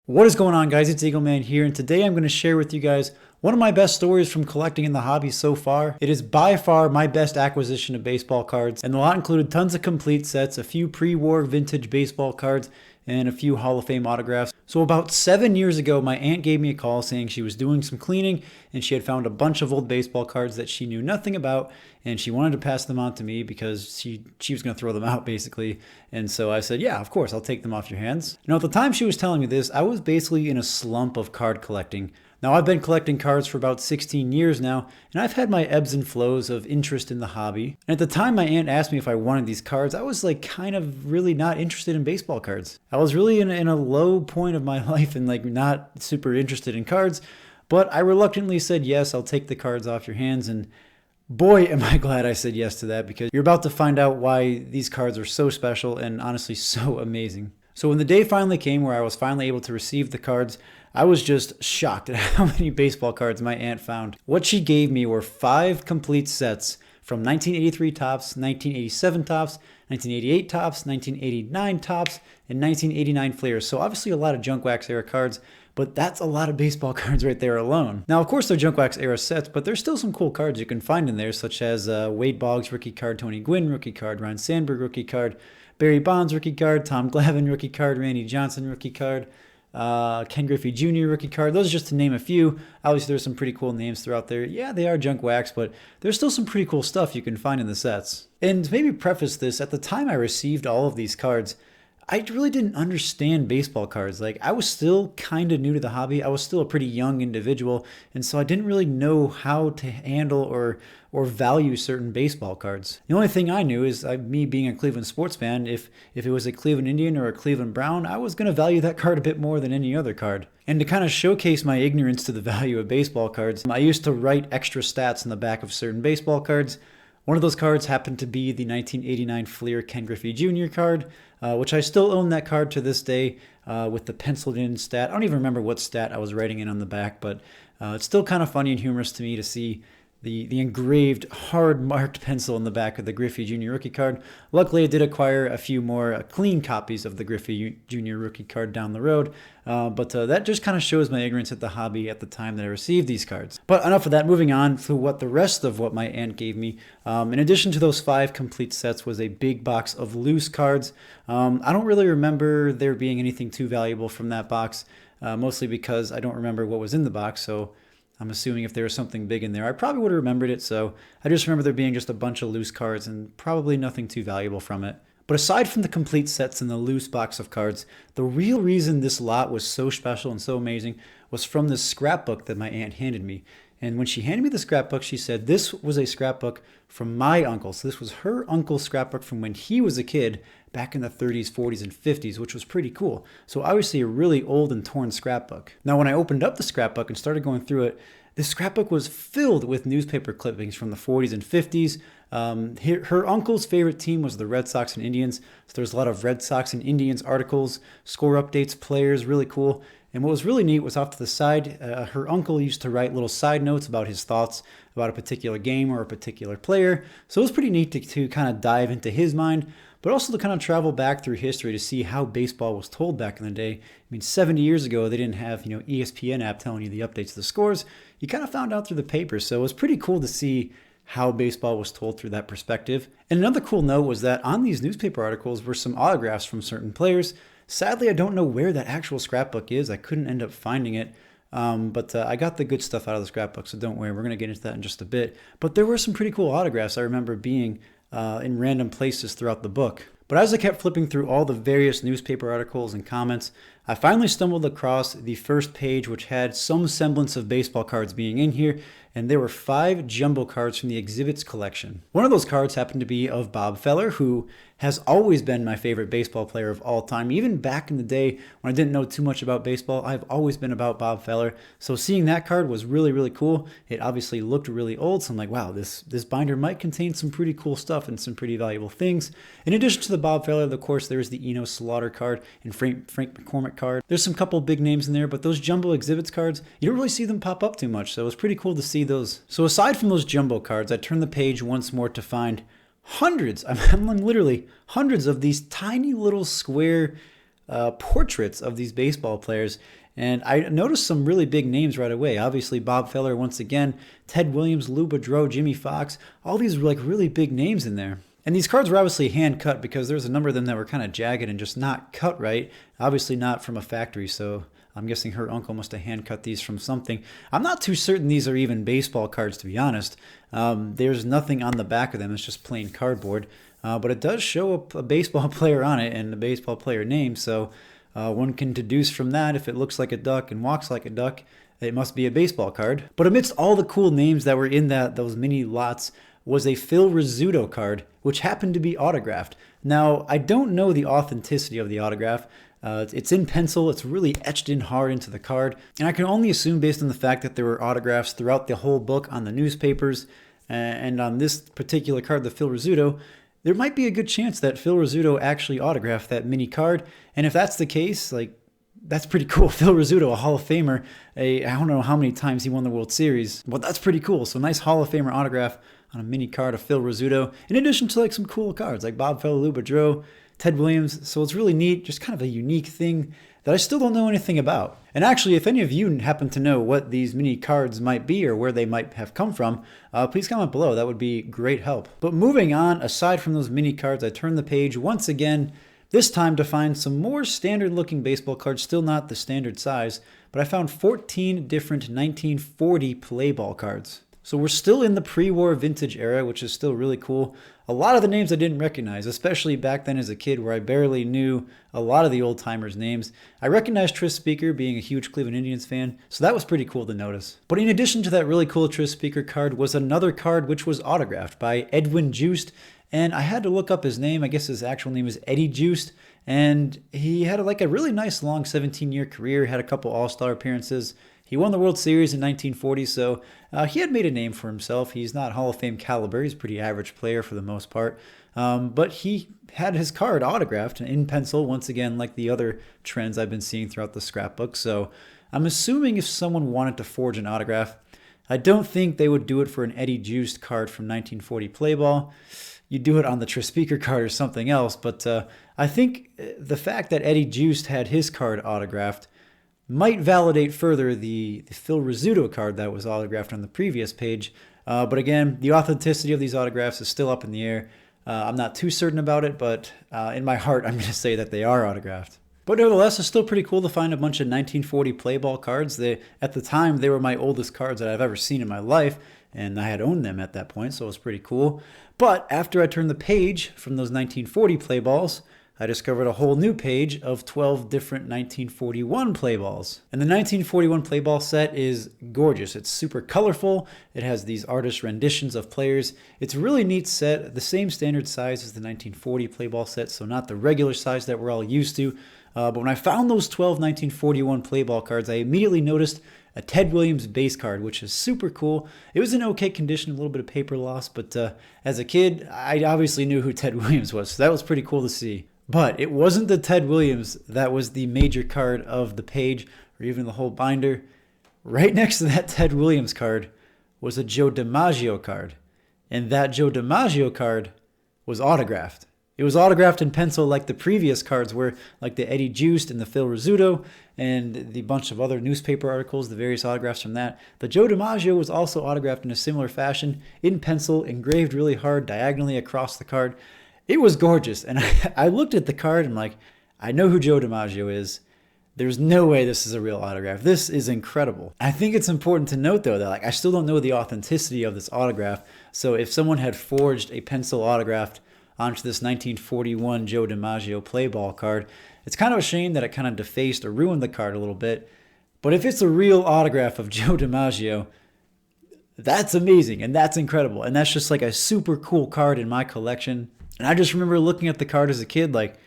What is going on, guys? It's Eagleman here, and today I'm going to share with you guys one of my best stories from collecting in the hobby so far. It is by far my best acquisition of baseball cards, and the lot included tons of complete sets, a few pre-war vintage baseball cards, and a few Hall of Fame autographs. So about 7 years ago, my aunt gave me a call saying she was doing some cleaning and she had found a bunch of old baseball cards that she knew nothing about, and she wanted to pass them on to me because she was going to throw them out basically. And so I said, yeah, of course, I'll take them off your hands. Now at the time she was telling me this, I was basically in a slump of card collecting. Now, I've been collecting cards for about 16 years now, and I've had my ebbs and flows of interest in the hobby. And at the time my aunt asked me if I wanted these cards, I was like kind of really not interested in baseball cards. I was really in a low point of my life and like not super interested in cards, but I reluctantly said, yes, I'll take the cards off your hands. And boy, am I glad I said yes to that, because you're about to find out why these cards are so special and honestly so amazing. So when the day finally came where I was finally able to receive the cards, I was just shocked at how many baseball cards my aunt found. What she gave me were 5 complete sets from 1983 Topps, 1987 Topps, 1988 Topps, 1989 Topps, and 1989 Fleers. So obviously a lot of junk wax era cards, but that's a lot of baseball cards right there alone. Now, of course, they're junk wax era sets, but there's still some cool cards you can find in there, such as Wade Boggs rookie card, Tony Gwynn rookie card, Ryan Sandberg rookie card, Barry Bonds rookie card, Tom Glavine rookie card, Randy Johnson rookie card, Ken Griffey Jr. rookie card. Those are just to name a few. Obviously, there's some pretty cool names throughout there. Yeah, they are junk wax, but there's still some pretty cool stuff you can find in the sets. And to maybe preface this, at the time I received all of these cards, I really didn't understand baseball cards. Like, I was still kind of new to the hobby. I was still a pretty young individual, and so I didn't really know how to handle or value certain baseball cards. The only thing I knew is me being a Cleveland sports fan, if it was a Cleveland Indian or a Cleveland Brown, I was going to value that card a bit more than any other card. And to kind of showcase my ignorance to the value of baseball cards, I used to write extra stats on the back of certain baseball cards. One of those cards happened to be the 1989 Fleer Ken Griffey Jr. card, which I still own that card to this day with the penciled in stat. I don't even remember what stat I was writing in on the back, but it's still kind of funny and humorous to me to see the engraved, hard marked pencil in the back of the Griffey Jr. rookie card. Luckily, I did acquire a few more clean copies of the Griffey Jr. rookie card down the road, but that just kind of shows my ignorance at the hobby at the time that I received these cards. But enough of that, moving on to what the rest of what my aunt gave me. In addition to those 5 complete sets was a big box of loose cards. I don't really remember there being anything too valuable from that box, mostly because I don't remember what was in the box, so I'm assuming if there was something big in there, I probably would have remembered it, so I just remember there being just a bunch of loose cards and probably nothing too valuable from it. But aside from the complete sets and the loose box of cards, the real reason this lot was so special and so amazing was from this scrapbook that my aunt handed me. And when she handed me the scrapbook, she said this was a scrapbook from my uncle. So this was her uncle's scrapbook from when he was a kid back in the 30s, 40s, and 50s, which was pretty cool. So obviously a really old and torn scrapbook. Now, when I opened up the scrapbook and started going through it, this scrapbook was filled with newspaper clippings from the 40s and 50s. Her uncle's favorite team was the Red Sox and Indians. So there's a lot of Red Sox and Indians articles, score updates, players, really cool. And what was really neat was off to the side, her uncle used to write little side notes about his thoughts about a particular game or a particular player. So it was pretty neat to kind of dive into his mind, but also to kind of travel back through history to see how baseball was told back in the day. I mean, 70 years ago, they didn't have, ESPN app telling you the updates of the scores. You kind of found out through the papers. So it was pretty cool to see how baseball was told through that perspective. And another cool note was that on these newspaper articles were some autographs from certain players. Sadly, I don't know where that actual scrapbook is. I couldn't end up finding it. But I got the good stuff out of the scrapbook, so don't worry. We're going to get into that in just a bit. But there were some pretty cool autographs I remember being in random places throughout the book. But as I kept flipping through all the various newspaper articles and comments, I finally stumbled across the first page, which had some semblance of baseball cards being in here, and there were 5 jumbo cards from the exhibits collection. One of those cards happened to be of Bob Feller, who has always been my favorite baseball player of all time. Even back in the day when I didn't know too much about baseball, I've always been about Bob Feller. So seeing that card was really, really cool. It obviously looked really old, so I'm like, wow, this binder might contain some pretty cool stuff and some pretty valuable things. In addition to the Bob Feller, of course, there's the Eno Slaughter card and Frank McCormick card. There's some couple big names in there, but those jumbo exhibits cards, you don't really see them pop up too much, so it was pretty cool to see those. So aside from those jumbo cards, I turned the page once more to find hundreds, I'm literally hundreds of these tiny little square portraits of these baseball players. And I noticed some really big names right away. Obviously, Bob Feller once again, Ted Williams, Lou Boudreau, Jimmy Fox, all these were like really big names in there. And these cards were obviously hand cut because there's a number of them that were kind of jagged and just not cut right. Obviously not from a factory, so I'm guessing her uncle must have hand cut these from something. I'm not too certain these are even baseball cards, to be honest. There's nothing on the back of them. It's just plain cardboard. But it does show a baseball player on it and the baseball player name, so one can deduce from that if it looks like a duck and walks like a duck, it must be a baseball card. But amidst all the cool names that were in those mini lots was a Phil Rizzuto card, which happened to be autographed. Now, I don't know the authenticity of the autograph. It's in pencil, it's really etched in hard into the card, and I can only assume based on the fact that there were autographs throughout the whole book on the newspapers, and on this particular card, the Phil Rizzuto, there might be a good chance that Phil Rizzuto actually autographed that mini card, and if that's the case, like, that's pretty cool. Phil Rizzuto, a Hall of Famer, I don't know how many times he won the World Series, but that's pretty cool. So nice Hall of Famer autograph on a mini card of Phil Rizzuto, in addition to like some cool cards like Bob Feller, Lou Boudreau, Ted Williams. So it's really neat, just kind of a unique thing that I still don't know anything about. And actually, if any of you happen to know what these mini cards might be or where they might have come from, please comment below. That would be great help. But moving on, aside from those mini cards, I turned the page once again, this time to find some more standard looking baseball cards, still not the standard size, but I found 14 different 1940 play ball cards. So we're still in the pre-war vintage era, which is still really cool. A lot of the names I didn't recognize, especially back then as a kid where I barely knew a lot of the old timers' names. I recognized Tris Speaker, being a huge Cleveland Indians fan, so that was pretty cool to notice. But in addition to that really cool Tris Speaker card was another card which was autographed by Edwin Just, and I had to look up his name. I guess his actual name is Eddie Just, and he had like a really nice long 17-year career, had a couple All-Star appearances. He won the World Series in 1940, so he had made a name for himself. He's not Hall of Fame caliber. He's a pretty average player for the most part. But he had his card autographed in pencil, once again, like the other trends I've been seeing throughout the scrapbook. So I'm assuming if someone wanted to forge an autograph, I don't think they would do it for an Eddie Just card from 1940 play ball. You do it on the Tris Speaker card or something else. But I think the fact that Eddie Just had his card autographed might validate further the Phil Rizzuto card that was autographed on the previous page. But again, the authenticity of these autographs is still up in the air. I'm not too certain about it, but in my heart, I'm going to say that they are autographed. But nevertheless, it's still pretty cool to find a bunch of 1940 play ball cards. At the time, they were my oldest cards that I've ever seen in my life, and I had owned them at that point, so it was pretty cool. But after I turned the page from those 1940 play balls, I discovered a whole new page of 12 different 1941 play balls. And the 1941 play ball set is gorgeous. It's super colorful. It has these artist renditions of players. It's a really neat set, the same standard size as the 1940 play ball set, so not the regular size that we're all used to. But when I found those 12 1941 play ball cards, I immediately noticed a Ted Williams base card, which is super cool. It was in okay condition, a little bit of paper loss, but as a kid, I obviously knew who Ted Williams was, so that was pretty cool to see. But it wasn't the Ted Williams that was the major card of the page or even the whole binder. Right next to that Ted Williams card was a Joe DiMaggio card. And that Joe DiMaggio card was autographed. It was autographed in pencil like the previous cards were, like the Eddie Just and the Phil Rizzuto and the bunch of other newspaper articles, the various autographs from that. The Joe DiMaggio was also autographed in a similar fashion, in pencil, engraved really hard diagonally across the card. It was gorgeous, and I looked at the card and I'm like, I know who Joe DiMaggio is. There's no way this is a real autograph. This is incredible. I think it's important to note, though, that I still don't know the authenticity of this autograph. So if someone had forged a pencil autograph onto this 1941 Joe DiMaggio play ball card, it's kind of a shame that it kind of defaced or ruined the card a little bit. But if it's a real autograph of Joe DiMaggio, that's amazing, and that's incredible. And that's just like a super cool card in my collection. And I just remember looking at the card as a kid like,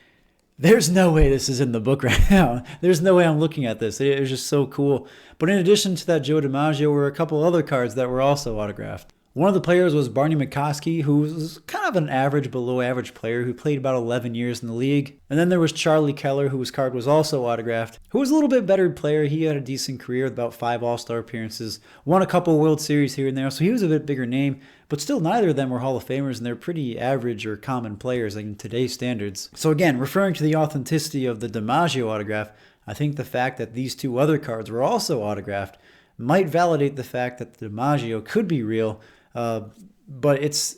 there's no way this is in the book right now. There's no way I'm looking at this. It was just so cool. But in addition to that Joe DiMaggio were a couple other cards that were also autographed. One of the players was Barney McCoskey, who was kind of an average, below average player who played about 11 years in the league. And then there was Charlie Keller, whose card was also autographed, who was a little bit better player. He had a decent career with about 5 All-Star appearances, won a couple World Series here and there, so he was a bit bigger name. But still, neither of them were Hall of Famers, and they're pretty average or common players like in today's standards. So again, referring to the authenticity of the DiMaggio autograph, I think the fact that these 2 other cards were also autographed might validate the fact that the DiMaggio could be real. But it's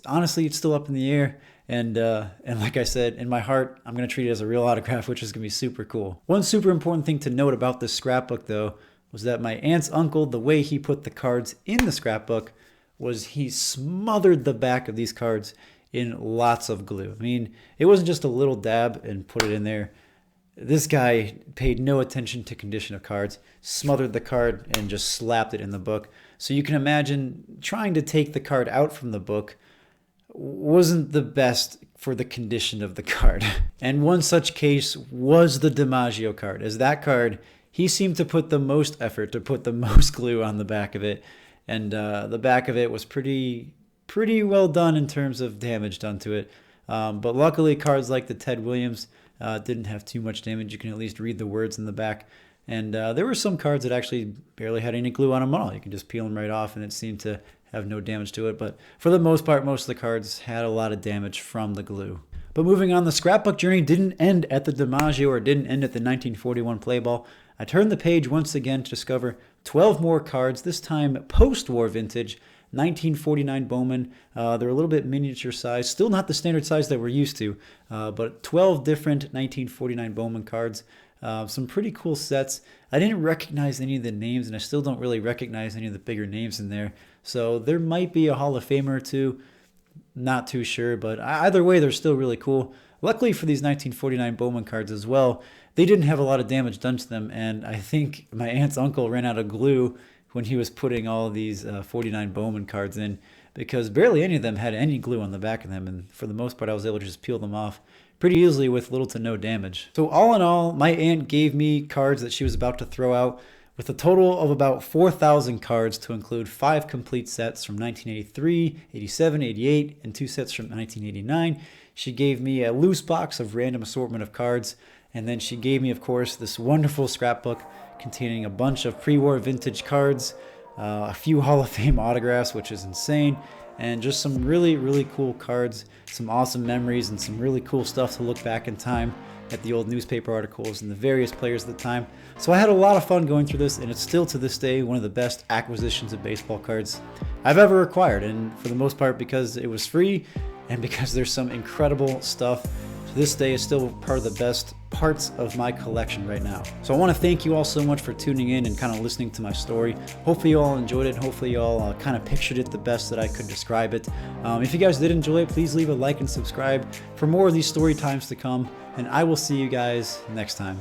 still up in the air. And like I said, in my heart, I'm going to treat it as a real autograph, which is going to be super cool. One super important thing to note about this scrapbook, though, was that my aunt's uncle, the way he put the cards in the scrapbook was he smothered the back of these cards in lots of glue. I mean, it wasn't just a little dab and put it in there. This guy paid no attention to condition of cards, smothered the card, and just slapped it in the book. So you can imagine trying to take the card out from the book wasn't the best for the condition of the card. And one such case was the DiMaggio card. As that card, he seemed to put the most effort, to put the most glue on the back of it. And the back of it was pretty well done in terms of damage done to it. But luckily, cards like the Ted Williams didn't have too much damage. You can at least read the words in the back. And there were some cards that actually barely had any glue on them at all. You can just peel them right off, and it seemed to have no damage to it. But for the most part, most of the cards had a lot of damage from the glue. But moving on, the scrapbook journey didn't end at the DiMaggio or didn't end at the 1941 play ball. I turned the page once again to discover 12 more cards, this time post-war vintage, 1949 Bowman. They're a little bit miniature size, still not the standard size that we're used to, but 12 different 1949 Bowman cards. Some pretty cool sets. I didn't recognize any of the names, and I still don't really recognize any of the bigger names in there. So there might be a Hall of Famer or two. Not too sure, but either way, they're still really cool. Luckily for these 1949 Bowman cards as well, they didn't have a lot of damage done to them, and I think my aunt's uncle ran out of glue when he was putting all of these 49 Bowman cards in, because barely any of them had any glue on the back of them, and for the most part, I was able to just peel them off pretty easily with little to no damage. So all in all, my aunt gave me cards that she was about to throw out with a total of about 4,000 cards, to include 5 complete sets from 1983, 87, 88, and 2 sets from 1989. She gave me a loose box of random assortment of cards, and then she gave me, of course, this wonderful scrapbook containing a bunch of pre-war vintage cards, a few Hall of Fame autographs, which is insane, and just some really cool cards, some awesome memories, and some really cool stuff to look back in time at the old newspaper articles and the various players at the time. So I had a lot of fun going through this, and it's still to this day one of the best acquisitions of baseball cards I've ever acquired, and for the most part because it was free and because there's some incredible stuff. To this day, is still part of the best parts of my collection right now. So I want to thank you all so much for tuning in and kind of listening to my story. Hopefully you all enjoyed it. Hopefully you all kind of pictured it the best that I could describe it. If you guys did enjoy it, please leave a like and subscribe for more of these story times to come, and I will see you guys next time.